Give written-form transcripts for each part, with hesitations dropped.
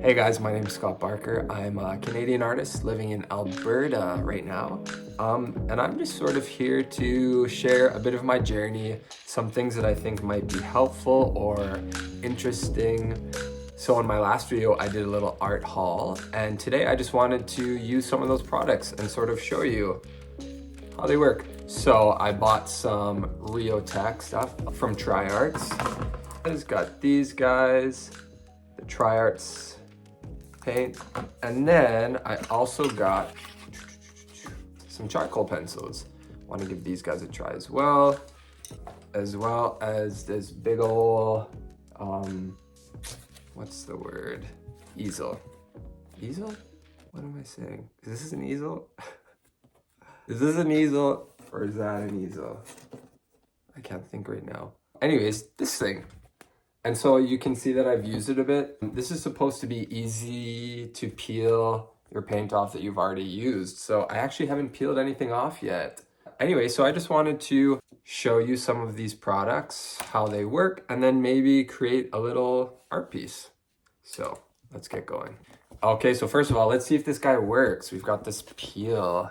Hey guys, my name is Scott Barker. I'm a Canadian artist living in Alberta right now. And I'm just sort of here to share a bit of my journey, some things that I think might be helpful or interesting. So in my last video, I did a little art haul, and today I just wanted to use some of those products and sort of show you how they work. So I bought some Riotech stuff from TriArts. I just got these guys, the TriArts paint, and then I also got some charcoal pencils. Want to give these guys a try as well as this big ol' what's the word? Easel. Easel? What am I saying? Is this an easel? Is this an easel or is that an easel? I can't think right now. Anyways, this thing. And so you can see that I've used it a bit. This is supposed to be easy to peel your paint off that you've already used. So I actually haven't peeled anything off yet. Anyway, so I just wanted to show you some of these products, how they work, and then maybe create a little art piece. So let's get going. Okay, so first of all, let's see if this guy works. We've got this peel.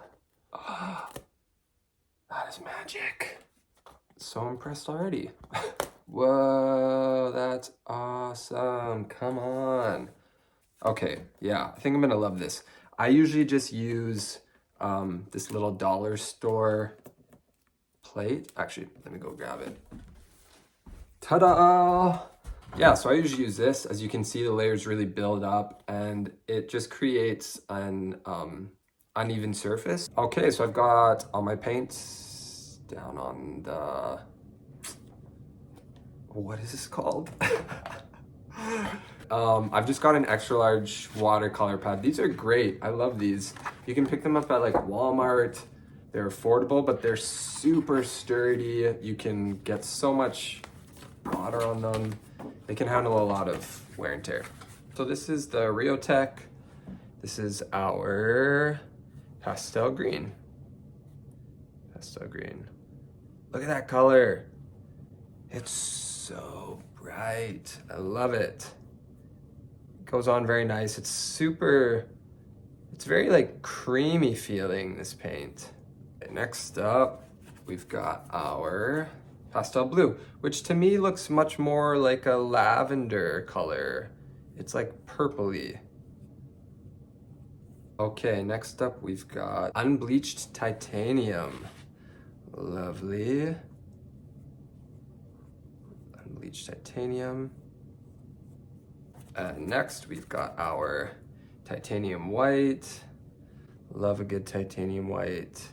Oh, that is magic. So impressed already. Whoa, that's awesome. Come on. Okay, yeah, I think I'm gonna love this. I usually just use this little dollar store plate. Actually, let me go grab it. Ta-da! Yeah, so I usually use this. As you can see, the layers really build up and it just creates an uneven surface. Okay, so I've got all my paints down on the, what is this called? I've just got an extra large watercolor pad. These are great. I love these. You can pick them up at like Walmart. They're affordable, but they're super sturdy. You can get so much water on them. They can handle a lot of wear and tear. So this is the Riotech. This is our pastel green. Pastel green. Look at that color. It's so bright. I love it. Goes on very nice. It's very like creamy feeling, this paint. Next up, we've got our pastel blue, which to me looks much more like a lavender color. It's like purpley. Okay, next up we've got unbleached titanium. Lovely. Unbleached titanium. Next, we've got our titanium white. Love a good titanium white.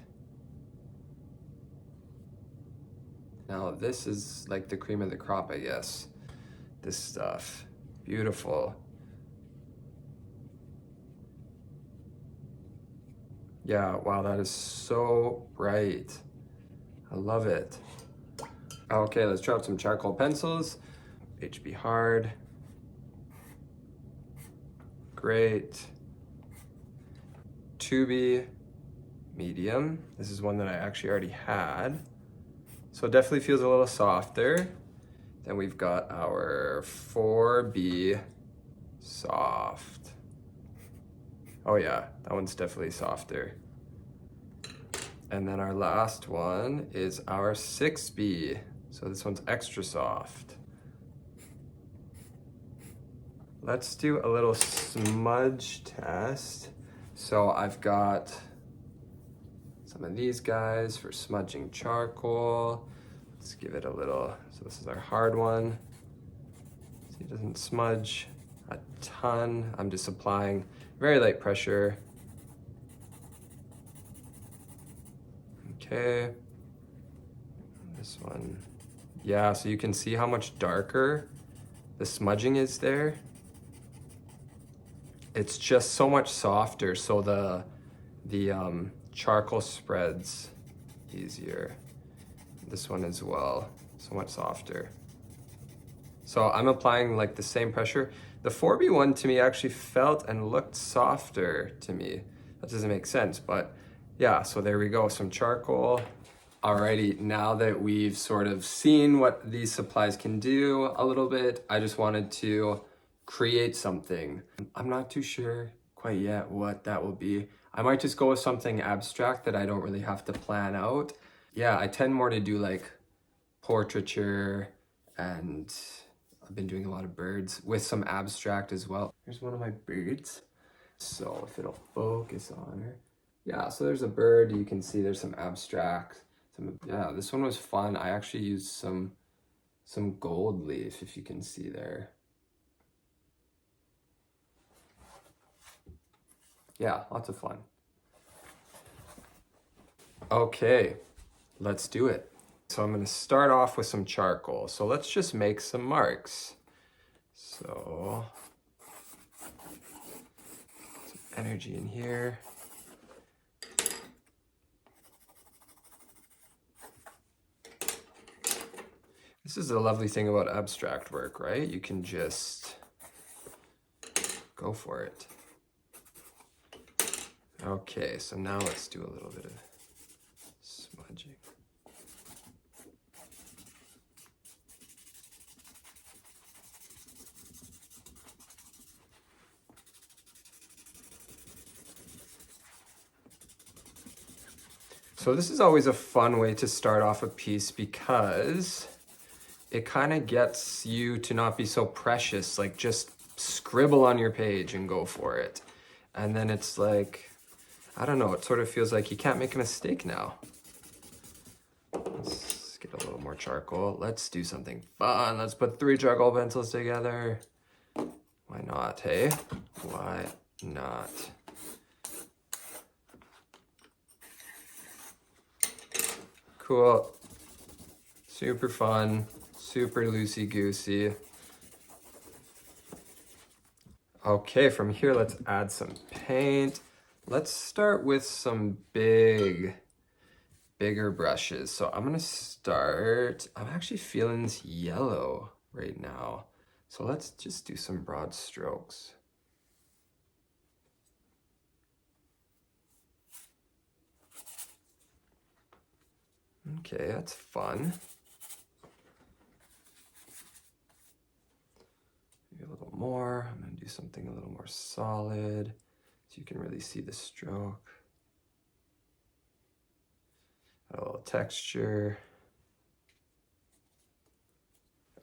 Now, this is like the cream of the crop, I guess. This stuff. Beautiful. Yeah, wow, that is so bright. I love it. Okay, let's try out some charcoal pencils. HB Hard. Great. 2B medium. This is one that I actually already had. So it definitely feels a little softer. Then we've got our 4B soft. Oh yeah, that one's definitely softer. And then our last one is our 6B. So this one's extra soft. Let's do a little smudge test. So I've got some of these guys for smudging charcoal. Let's give it a little, so this is our hard one. See, it doesn't smudge a ton. I'm just applying very light pressure. Okay, this one. Yeah, so you can see how much darker the smudging is there. It's just so much softer, so the charcoal spreads easier. This one as well, so much softer. So I'm applying like the same pressure. The 4B one to me actually felt and looked softer to me. That doesn't make sense, but yeah, so there we go, some charcoal. Alrighty, now that we've sort of seen what these supplies can do a little bit, I just wanted to create something. I'm not too sure quite yet what that will be. I might just go with something abstract that I don't really have to plan out. Yeah, I tend more to do like portraiture, and I've been doing a lot of birds with some abstract as well. Here's one of my birds. So if it'll focus on her. Yeah, so there's a bird, you can see there's some abstract. Yeah, this one was fun. I actually used some gold leaf, if you can see there. Yeah, lots of fun. Okay, let's do it. So I'm gonna start off with some charcoal. So let's just make some marks. So, some energy in here. This is the lovely thing about abstract work, right? You can just go for it. Okay, so now let's do a little bit of smudging. So this is always a fun way to start off a piece because it kind of gets you to not be so precious, like just scribble on your page and go for it. And then it's like, I don't know, it sort of feels like you can't make a mistake now. Let's get a little more charcoal. Let's do something fun. Let's put 3 charcoal pencils together. Why not, hey? Why not? Cool. Super fun. Super loosey-goosey. Okay, from here, let's add some paint. Let's start with some bigger brushes. So I'm actually feeling this yellow right now. So let's just do some broad strokes. Okay, that's fun. Maybe a little more. I'm gonna do something a little more solid so you can really see the stroke. A little texture.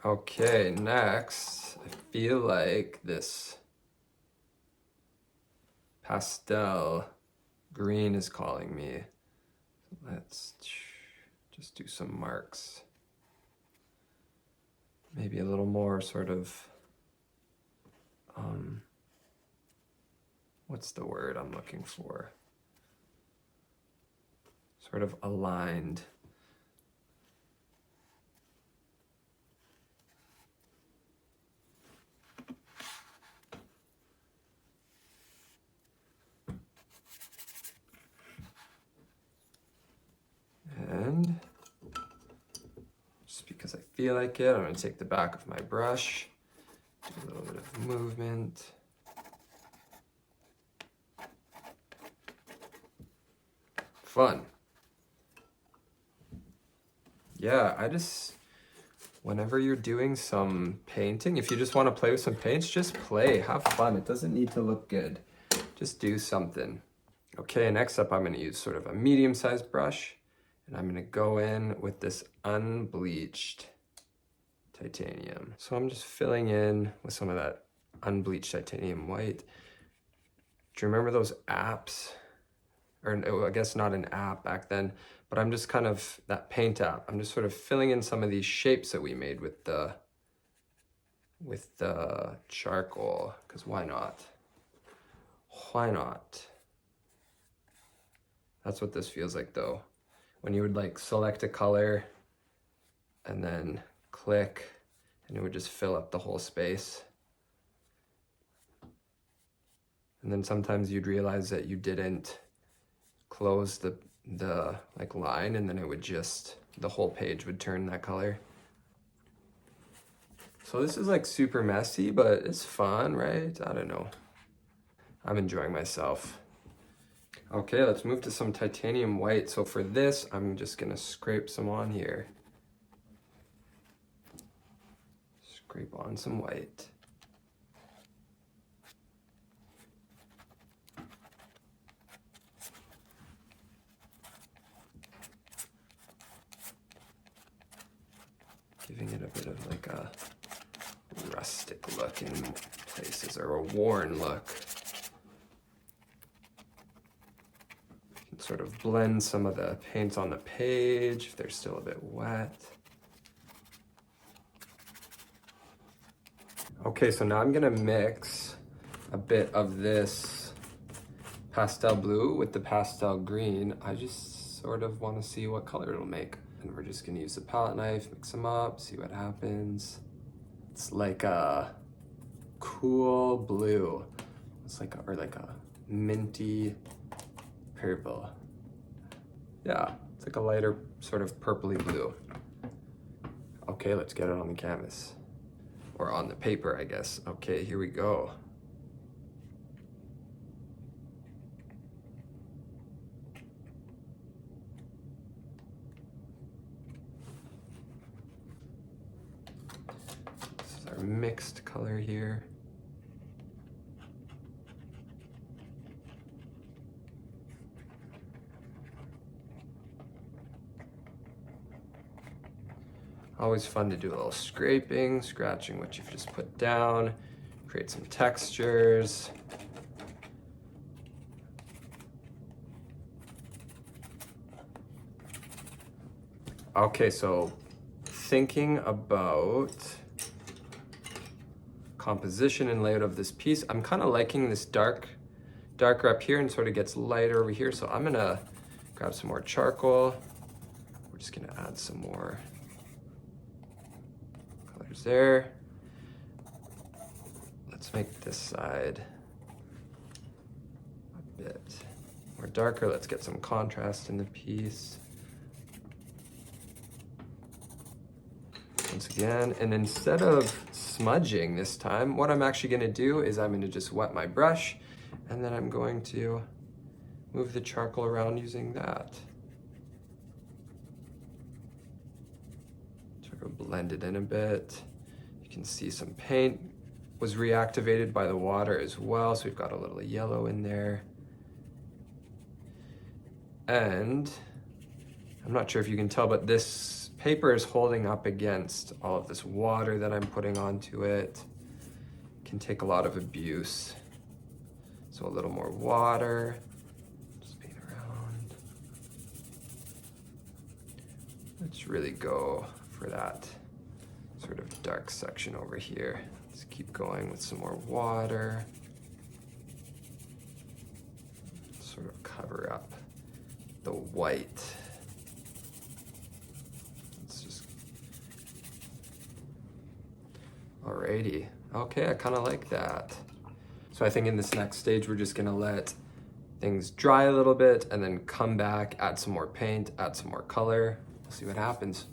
Okay, next, I feel like this pastel green is calling me. Let's just do some marks. Maybe a little more sort of, what's the word I'm looking for? Sort of aligned. And just because I feel like it, I'm gonna take the back of my brush, do a little bit of movement. Fun. Yeah, whenever you're doing some painting, if you just want to play with some paints, just play, have fun. It doesn't need to look good. Just do something. Okay, next up, I'm gonna use sort of a medium-sized brush, and I'm gonna go in with this unbleached titanium. So I'm just filling in with some of that unbleached titanium white. Do you remember those apps? Or I guess not an app back then, but I'm just kind of, that paint app, I'm just sort of filling in some of these shapes that we made with the charcoal, because why not? Why not? That's what this feels like though. When you would like select a color and then click and it would just fill up the whole space. And then sometimes you'd realize that you didn't close the like line, and then it would just, the whole page would turn that color. So this is like super messy, but it's fun, right? I don't know. I'm enjoying myself. Okay, let's move to some titanium white. So for this, I'm just gonna scrape some on here. Scrape on some white. giving it a bit of like a rustic look in places, or a worn look. You can sort of blend some of the paints on the page if they're still a bit wet. Okay, so now I'm gonna mix a bit of this pastel blue with the pastel green. I just sort of want to see what color it'll make. And we're just gonna use the palette knife, mix them up, see what happens. It's like a cool blue. It's like or like a minty purple. Yeah, it's like a lighter sort of purpley blue. Okay, let's get it on the canvas. Or on the paper, I guess. Okay, here we go. This is our mixed color here. Always fun to do a little scraping, scratching what you've just put down, create some textures. Okay, so thinking about composition and layout of this piece, I'm kind of liking this darker up here and sort of gets lighter over here. So I'm gonna grab some more charcoal. We're just gonna add some more colors there. Let's make this side a bit more darker. Let's get some contrast in the piece. Once again, and instead of smudging this time, what I'm actually gonna do is I'm gonna just wet my brush, and then I'm going to move the charcoal around using that. Sort of blend it in a bit. You can see some paint was reactivated by the water as well, so we've got a little yellow in there. And I'm not sure if you can tell, but this paper is holding up against all of this water that I'm putting onto it. It can take a lot of abuse. So a little more water, just paint around. Let's really go for that sort of dark section over here. Let's keep going with some more water. Sort of cover up the white. Alrighty, okay, I kind of like that. So I think in this next stage, we're just gonna let things dry a little bit and then come back, add some more paint, add some more color. We'll see what happens.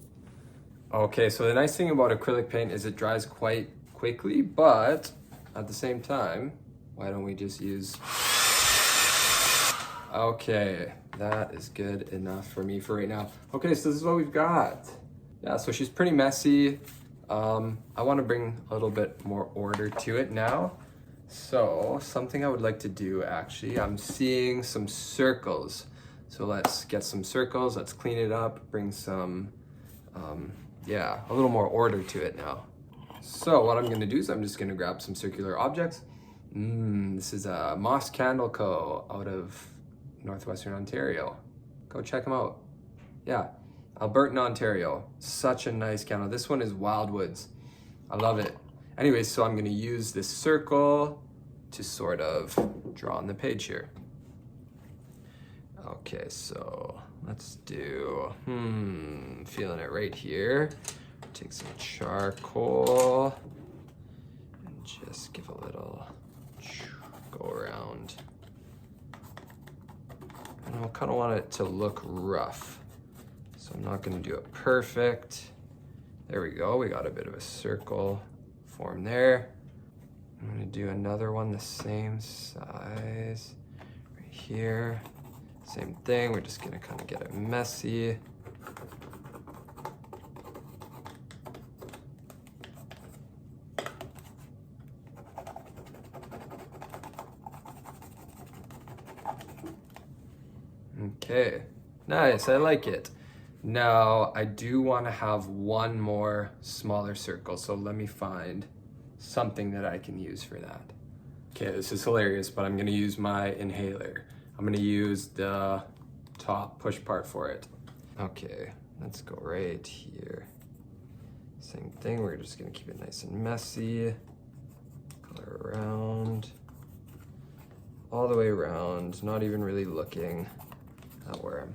Okay, so the nice thing about acrylic paint is it dries quite quickly, but at the same time, why don't we just use... Okay, that is good enough for me for right now. Okay, so this is what we've got. Yeah, so she's pretty messy. I want to bring a little bit more order to it now. So something I would like to do, actually, I'm seeing some circles. So let's get some circles, let's clean it up, bring some, yeah, a little more order to it now. So what I'm gonna do is I'm just gonna grab some circular objects. This is a Moss Candle Co. out of Northwestern Ontario. Go check them out. Yeah. Alberta, Ontario. Such a nice candle. This one is Wildwoods. I love it. Anyways, so I'm gonna use this circle to sort of draw on the page here. Okay, so let's do, feeling it right here. Take some charcoal and just give a little go around. And I kind of want it to look rough. So I'm not gonna do it perfect. There we go, we got a bit of a circle form there. I'm gonna do another one the same size, right here. Same thing, we're just gonna kind of get it messy. Okay, nice, I like it. Now, I do want to have one more smaller circle, so let me find something that I can use for that. Okay, this is hilarious, but I'm gonna use my inhaler. I'm gonna use the top push part for it. Okay, let's go right here. Same thing, we're just gonna keep it nice and messy. Color around, all the way around, not even really looking at where I'm.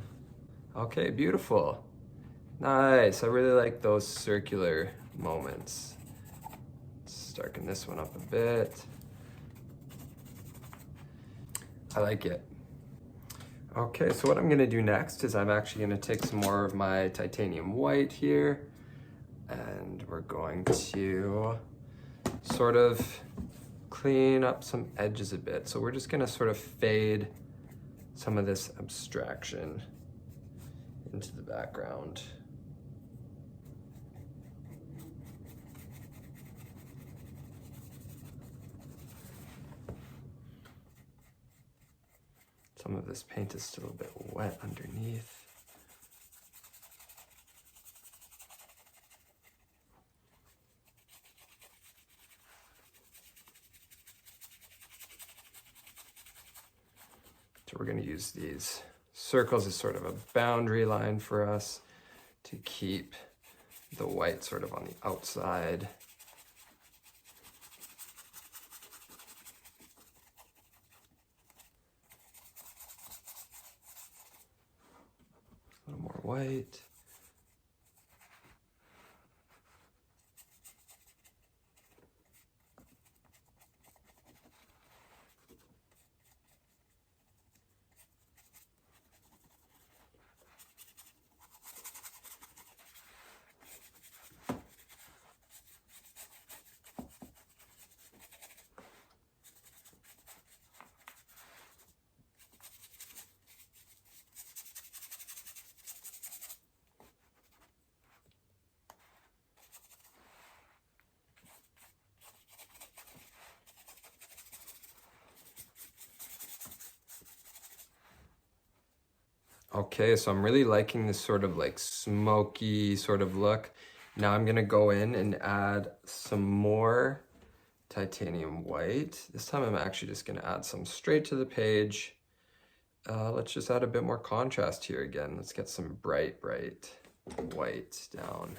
Okay, beautiful. Nice, I really like those circular moments. Let's darken this one up a bit. I like it. Okay, so what I'm gonna do next is I'm actually gonna take some more of my titanium white here, and we're going to sort of clean up some edges a bit. So we're just gonna sort of fade some of this abstraction into the background. Some of this paint is still a bit wet underneath. So we're going to use these circles as sort of a boundary line for us to keep the white sort of on the outside. A little more white. Okay, so I'm really liking this sort of like smoky sort of look. Now I'm gonna go in and add some more titanium white. This time I'm actually just gonna add some straight to the page. Let's just add a bit more contrast here again. Let's get some bright white down.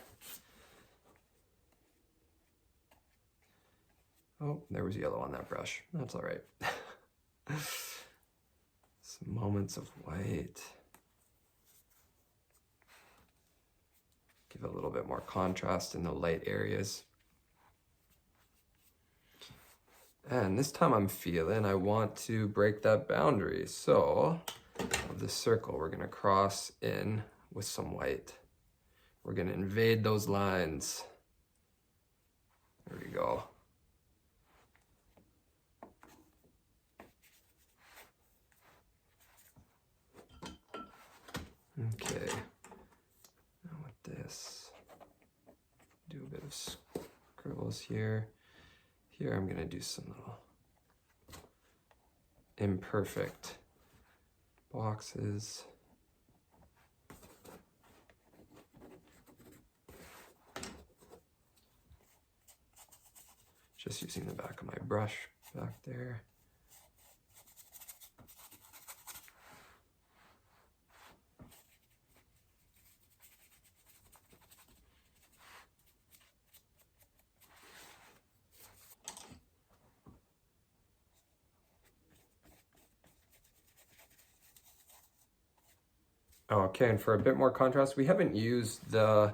Oh, there was yellow on that brush. That's all right. Some moments of white. Give a little bit more contrast in the light areas. And this time I'm feeling I want to break that boundary. So of the circle, we're gonna cross in with some white. We're gonna invade those lines. There we go. Okay, now with this, do a bit of scribbles here. Here I'm gonna do some little imperfect boxes. Just using the back of my brush back there. Okay, and for a bit more contrast, we haven't used the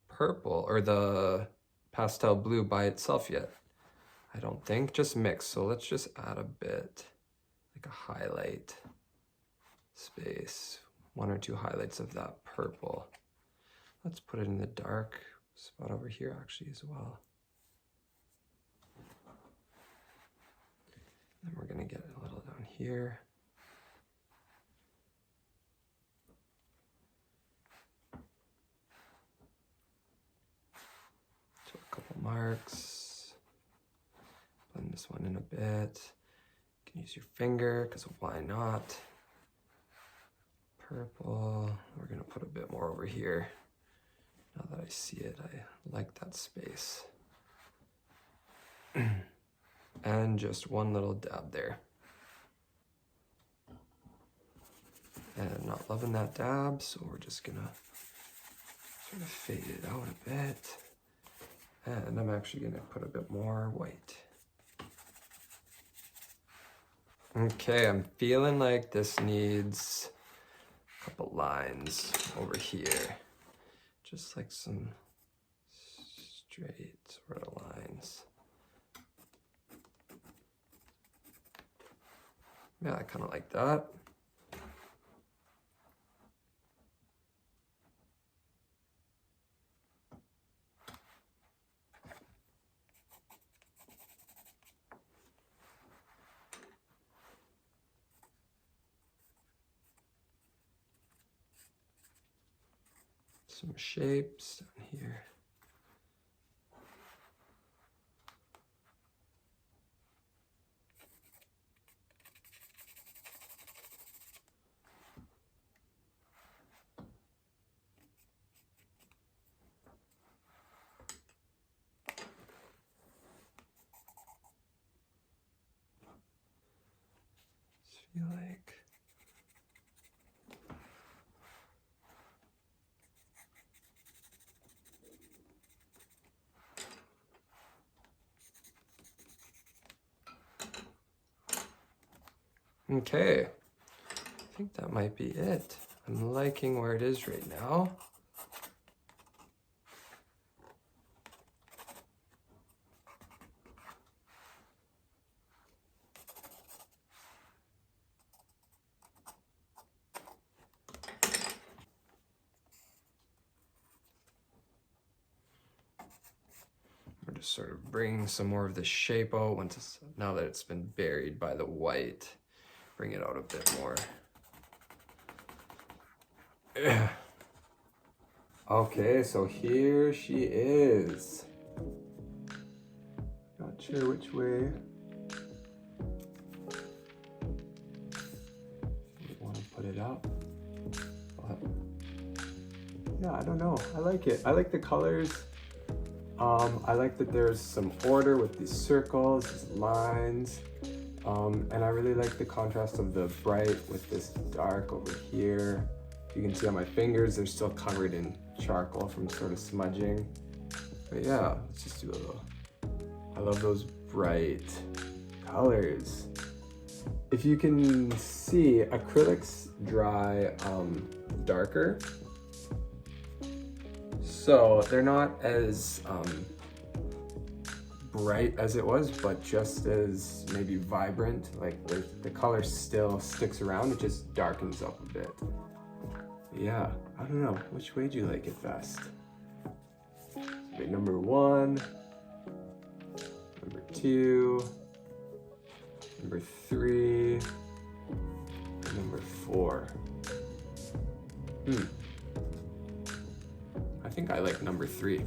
purple or the pastel blue by itself yet. I don't think, just mix. So let's just add a bit, like a highlight space, one or two highlights of that purple. Let's put it in the dark spot over here actually as well. Then we're gonna get a little down here. So a couple marks. Blend this one in a bit. You can use your finger, because why not? purple. We're gonna put a bit more over here. Now that I see it, I like that space. And just one little dab there. And not loving that dab, so we're just gonna sort of fade it out a bit. And I'm actually gonna put a bit more white. Okay, I'm feeling like this needs a couple lines over here. Just like some straight sort of lines. Yeah, I kind of like that. Some shapes down here. Just feel like okay, I think that might be it. I'm liking where it is right now. We're just sort of bringing some more of the shape out now that it's been buried by the white. Bring it out a bit more. Okay, so here she is. Not sure which way. You want to put it up. But yeah, I don't know. I like it. I like the colors. I like that there's some order with these circles, these lines. And I really like the contrast of the bright with this dark over here. You can see on my fingers, they're still covered in charcoal from sort of smudging. But yeah, let's just do a little. I love those bright colors. If you can see, acrylics dry darker. So they're not as bright as it was, but just as maybe vibrant. Like the color still sticks around, it just darkens up a bit. Yeah, I don't know, which way do you like it best? Okay, number 1, number 2, number 3, and number 4. I think I like number 3.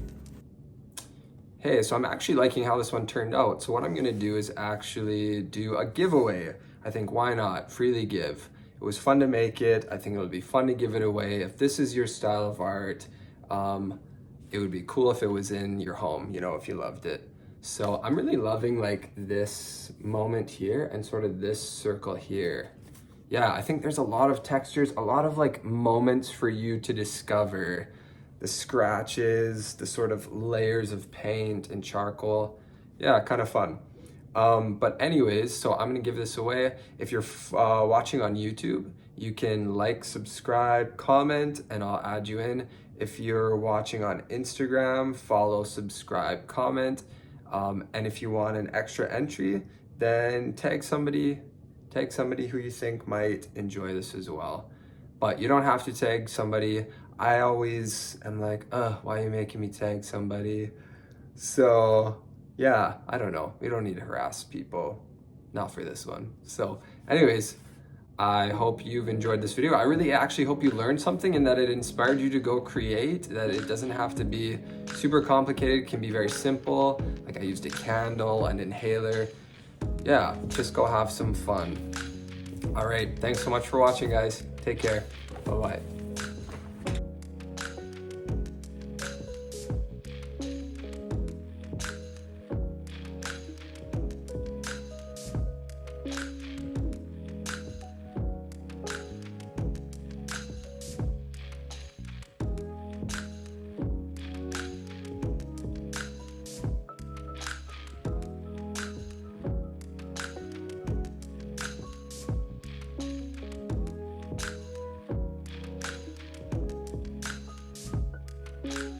Hey, so I'm actually liking how this one turned out. So what I'm gonna do is actually do a giveaway. I think why not? Freely give. It was fun to make it. I think it would be fun to give it away. If this is your style of art, it would be cool if it was in your home, you know, if you loved it. So I'm really loving like this moment here and sort of this circle here. Yeah, I think there's a lot of textures, a lot of like moments for you to discover. The scratches, the sort of layers of paint and charcoal. Yeah, kind of fun. But anyways, so I'm gonna give this away. If you're watching on YouTube, you can like, subscribe, comment, and I'll add you in. If you're watching on Instagram, follow, subscribe, comment. And if you want an extra entry, then tag somebody who you think might enjoy this as well. But you don't have to tag somebody. I always am like, why are you making me tag somebody? So yeah, I don't know. We don't need to harass people. Not for this one. So anyways, I hope you've enjoyed this video. I really actually hope you learned something and that it inspired you to go create, that it doesn't have to be super complicated. It can be very simple. Like I used a candle, an inhaler. Yeah, just go have some fun. All right, thanks so much for watching, guys. Take care. Bye-bye.